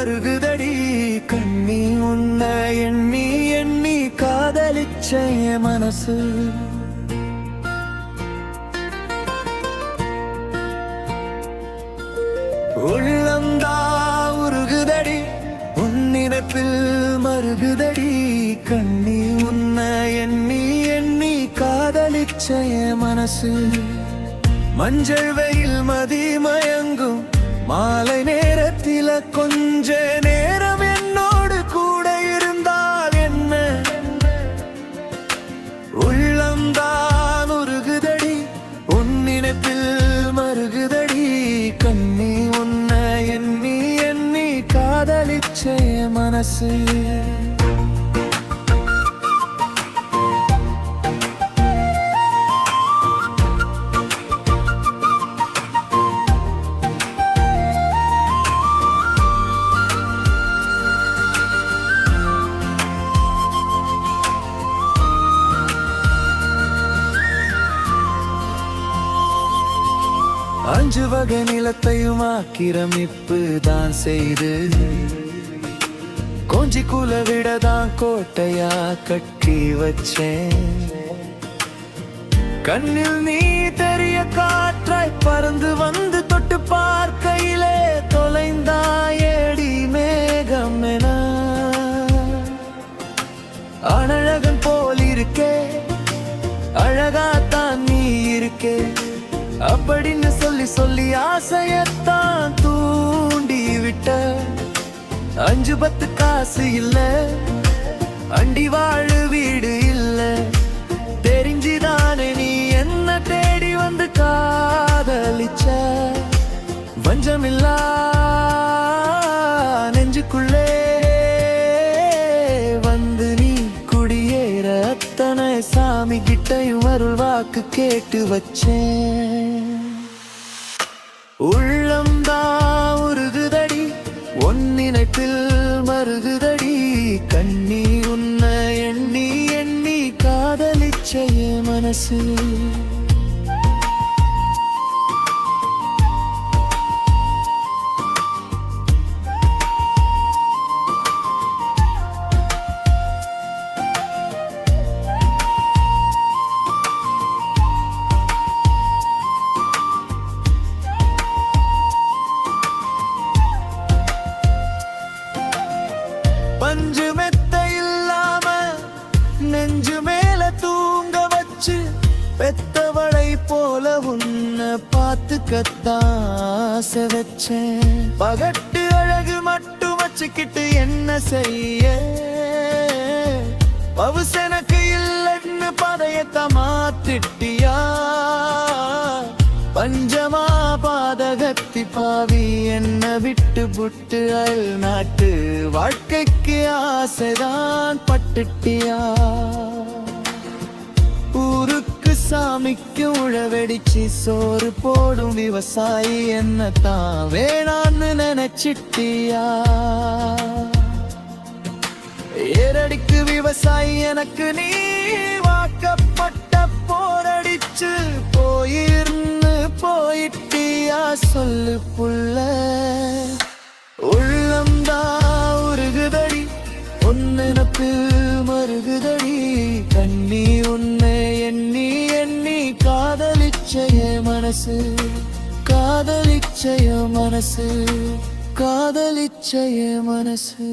மருகுதடி கண்ணி உன்னை எண்ணி எண்ணி காதலிச்ச என் மனசு உள்ளந்தா உருகுதடி உன் நினைப்பில் மருகுதடி கண்ணி உன்னை எண்ணி எண்ணி காதலிச்ச என் மனசு மஞ்சள் வெயில் மதி மயங்கும் மாலை நேரத்தில கொஞ்ச நேரம் என்னோடு கூட இருந்தால் என்ன உள்ளம்தான் உருகுதடி உன் நினைப்பில் மருகுதடி கண்ணி உன்னை எண்ணி எண்ணி காதலிச்ச மனசு அஞ்சு வகை நிலத்தையும் ஆக்கிரமிப்பு தான் செய்து கொஞ்சி குல விடதான் கோட்டையா கட்டி வச்சேன் கண்ணில் நீ தெரிய காற்றாய் பறந்து வந்து தொட்டு பார்க்கையிலே தொலைந்தாயடி மேகம் என அனழகன் போல் இருக்கே அழகாத்தான் நீ இருக்கே அப்படின்னு சொல்லி சொல்லி ஆசையத்தான் தூண்டி விட்ட அஞ்சு பத்து காசு இல்ல அண்டி வாழு வீடு இல்ல தெரிஞ்சுதானே நீ என்ன தேடி வந்து காதலிச்ச வஞ்சமில்லா நெஞ்சுக்குள்ளே வந்து நீ குடியேற அத்தனை சாமி கிட்டையும் அருள் வாக்கு கேட்டு வச்சேன் உள்ளம்தான் உருகுதடி உன் நினைப்பில் மருகுதடி கண்ணி உன்னை எண்ணி எண்ணி காதலிச்ச மனசு பஞ்சு மெத்த இல்லாம நெஞ்சு மேல தூங்க வச்சு பெத்தவளை போல உன்னை பார்த்துக்கத்தாசை வச்சேன் பகட்டு அழகு மட்டும் வச்சுக்கிட்டு என்ன செய்ய பவுசனக்கு இல்லைன்னு பதையத்த மாத்திட்டியா பஞ்சமா பாதகத்தி பாவி என்ன விட்டு புட்டு அயல் நாட்டு வாழ்க்கைக்கு ஆசைதான் பட்டுட்டியா ஊருக்கு சாமிக்கு உழவெடிச்சு சோறு போடும் விவசாயி என்னத்தான் வேணான்னு நினைச்சிட்டியா ஏரடிக்கு விவசாயி எனக்கு நீ வாக்கப்பட்ட போரடிச்சு போயிட்டியா சொல்லு புள்ள உள்ளம்தா உருகுதடி உன் நினைப்பில் மருகுதடி கண்ணி உன்னை எண்ணி எண்ணி காதலிச்ச மனசு காதலிச்ச மனசு காதலிச்ச மனசு